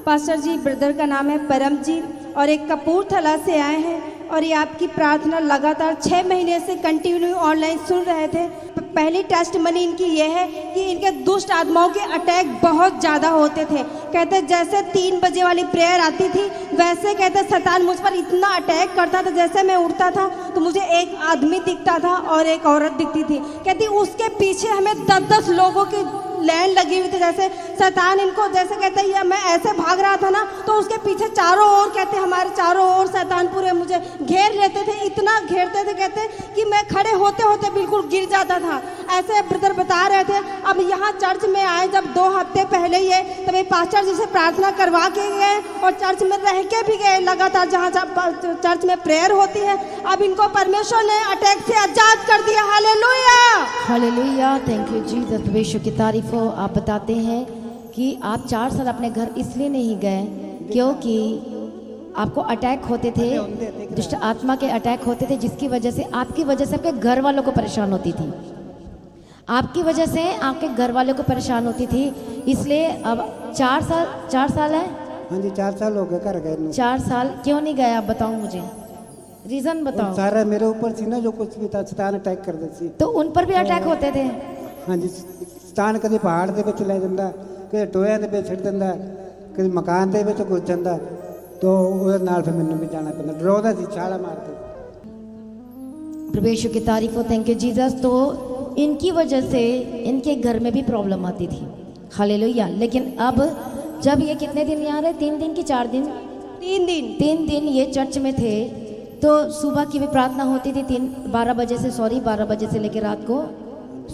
Pastor जी, brother का नाम है परमजीत और एक कपूरथला से आए हैं और ये आपकी प्रार्थना लगातार 6 महीने से कंटिन्यू ऑनलाइन सुन रहे थे। पहली टेस्टमनी इनकी ये है कि इनके दुष्ट आत्माओं के अटैक बहुत ज़्यादा होते थे। कहते जैसे 3 बजे वाली प्रेयर आती थी वैसे कहते शैतान मुझ पर इतना अटैक करता था, जैसे मैं उठता था तो मुझे एक आदमी दिखता था और एक औरत दिखती थी। कहती उसके पीछे हमें 10-10 लोगों की लाइन लगी हुई थी। जैसे शैतान इनको जैसे कहते हैं मैं ऐसे भाग रहा था ना तो उसके पीछे चारों ओर कहते हमारे चारों ओर शैतान पूरे मुझे घेर लेते थे, इतना घेरते थे कहते कि मैं खड़े होते होते बिल्कुल गिर जाता था। ऐसे ब्रदर बता रहे थे। अब यहाँ चर्च में आए जब 2 हफ्ते पहले ही है तब ये पास्टर जी से प्रार्थना करवा के गए और चर्च में रह के भी गए लगातार जहाँ चर्च में प्रेयर होती है। अब इनको परमेश्वर ने अटैक से आजाद कर दिया। Hallelujah, hallelujah, thank you Jesus. परमेश्वर की तारीफ हो। आप बताते हैं कि आप 4 साल अपने घर इसलिए नहीं गए क्योंकि आपको अटैक होते थे, दुष्ट आत्मा के अटैक होते थे, जिसकी वजह से आपकी वजह से आपके घर वालों को परेशान होती थी। आपकी वजह से आपके घर वालों को परेशान होती थी। इसलिए अब 4 साल है। हाँ जी, 4 साल हो गए घर गए। 4 साल क्यों नहीं गए आप बताओ मुझे, रीजन बताओ। सारा मेरे ऊपर थी ना, जो कुछ भी था शैतान अटैक कर देती। तो उन पर भी अटैक होते थे। हाँ जी, शैतान कभी पहाड़ के ले जाता, कभी टोया के छिड़ देता, कभी मकान के घुस जाता, तो ਉਹਦੇ ਨਾਲ फिर मैंने भी जाना पैदा डराता थी, छाला मारते। परमेश्वर की तारीफ हो, थैंक यू जीसस। तो इनकी वजह से इनके घर में भी प्रॉब्लम आती थी। हालेलुया। लेकिन अब जब ये कितने दिन यहाँ रहे, 3 दिन की 4 दिन? 3 दिन ये चर्च में थे। तो सुबह की भी प्रार्थना होती थी 12 बजे से लेकर रात को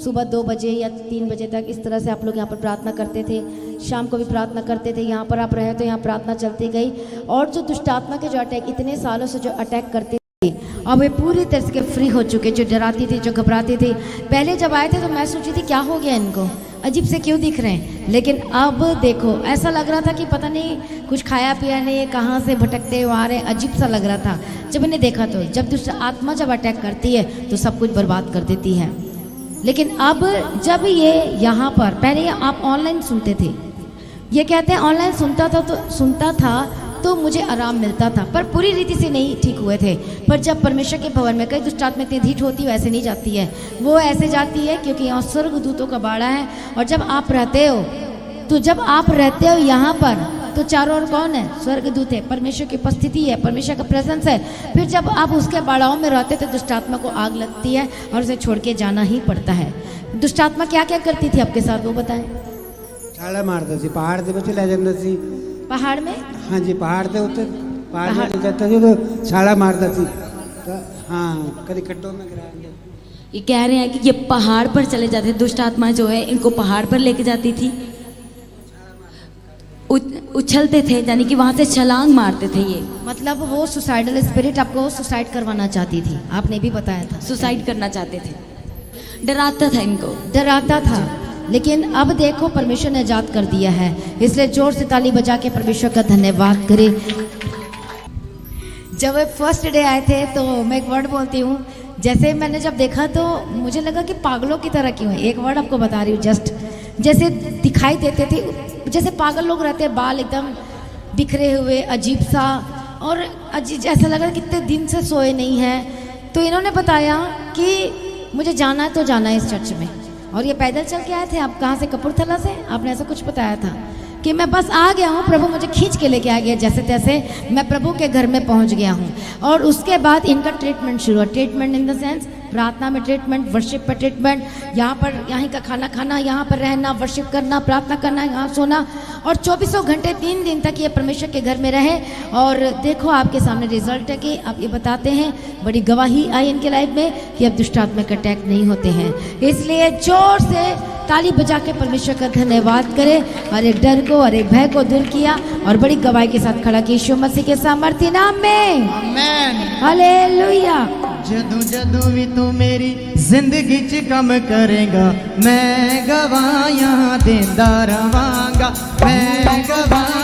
सुबह 2 बजे या 3 बजे तक। इस तरह से आप लोग यहाँ पर प्रार्थना करते थे। शाम को भी प्रार्थना करते थे। यहाँ पर आप रहे तो यहाँ प्रार्थना चलती गई। और जो दुष्ट आत्मा के जो अटैक इतने सालों से जो अटैक करते थे, अब वे पूरी तरह से फ्री हो चुके। जो डराती थी, जो घबराती थी, पहले जब आए थे तो मैं सोची थी क्या हो गया इनको, अजीब से क्यों दिख रहे हैं। लेकिन अब देखो ऐसा लग रहा था कि पता नहीं कुछ खाया पिया नहीं, कहाँ से भटकते हुए आ रहे, अजीब सा लग रहा था जब मैंने देखा। तो जब दुष्ट आत्मा जब अटैक करती है तो सब कुछ बर्बाद कर देती है। लेकिन अब जब ये यहाँ पर, पहले ये आप ऑनलाइन सुनते थे, ये कहते हैं ऑनलाइन सुनता था तो मुझे आराम मिलता था, पर पूरी रीति से नहीं ठीक हुए थे। पर जब परमेश्वर के भवन में कई दुष्ट आत्मा इतनी ढीठ होती है, वैसे नहीं जाती है। वो ऐसे जाती है क्योंकि यहाँ स्वर्गदूतों का बाड़ा है। और जब आप रहते हो यहाँ पर तो चारों ओर कौन है? स्वर्गदूत है, परमेश्वर की उपस्थिति है, परमेश्वर का प्रेजेंस है। फिर जब आप उसके बाड़ाओं में रहते तो दुष्ट आत्मा को आग लगती है और उसे छोड़ के जाना ही पड़ता है। दुष्ट आत्मा क्या क्या करती थी आपके साथ वो बताएं। छाला मारता सी, पहाड़ के ले जाता सी। पहाड़ में? हाँ जी, पहाड़ के उत्ते पहाड़ में जाता सी तो छाला मारता सी। हाँ, कभी खड्डों में गिरा। ये कह रहे हैं कि ये पहाड़ पर चले जाते, दुष्ट आत्मा जो है इनको पहाड़ पर लेके जाती थी, उछलते थे, यानी कि वहां से छलांग मारते थे। ये मतलब वो सुसाइडल स्पिरिट आपको सुसाइड करवाना चाहती थी, आपने भी बताया था। सुसाइड करना चाहते थे, डराता था, इनको डराता था। लेकिन अब देखो परमेश्वर ने आजाद कर दिया है। इसलिए जोर से ताली बजा के परमेश्वर का धन्यवाद करें। जब वे फर्स्ट डे आए थे तो मैं एक वर्ड बोलती हूँ, जैसे मैंने जब देखा तो मुझे लगा कि पागलों की तरह क्यों है। एक वर्ड आपको बता रही हूँ, जस्ट जैसे दिखाई देते थे, जैसे पागल लोग रहते हैं, बाल एकदम बिखरे हुए, अजीब सा, और ऐसा लग रहा कितने दिन से सोए नहीं हैं। तो इन्होंने बताया कि मुझे जाना है तो जाना है इस चर्च में। और ये पैदल चल के आए थे। आप कहाँ से? कपूरथला से। आपने ऐसा कुछ बताया था कि मैं बस आ गया हूँ, प्रभु मुझे खींच के लेके आ गया, जैसे तैसे मैं प्रभु के घर में पहुँच गया हूँ। और उसके बाद इनका ट्रीटमेंट शुरू हुआ। ट्रीटमेंट इन द सेंस प्रार्थना में ट्रीटमेंट, वर्शिप पर ट्रीटमेंट, यहाँ का खाना खाना, यहाँ पर रहना, वर्शिप करना, प्रार्थना करना, यहाँ सोना, और 24 घंटे 3 दिन तक ये परमेश्वर के घर में रहे। और देखो आपके सामने रिजल्ट है कि आप ये बताते हैं, बड़ी गवाही आई इनके लाइफ में कि अब दुष्ट आत्मा के अटैक नहीं होते हैं। इसलिए जोर से ताली बजा के परमेश्वर का धन्यवाद करें। और एक डर को और एक भय को दूर किया और बड़ी गवाही के साथ खड़ा किया यीशु मसीह के सामर्थ्य नाम में। आमेन, हालेलुया। जदू जदू भी तू मेरी जिंदगी च कम करेगा, मैं गवाहियां देंदा रवांगा, मैं गवाह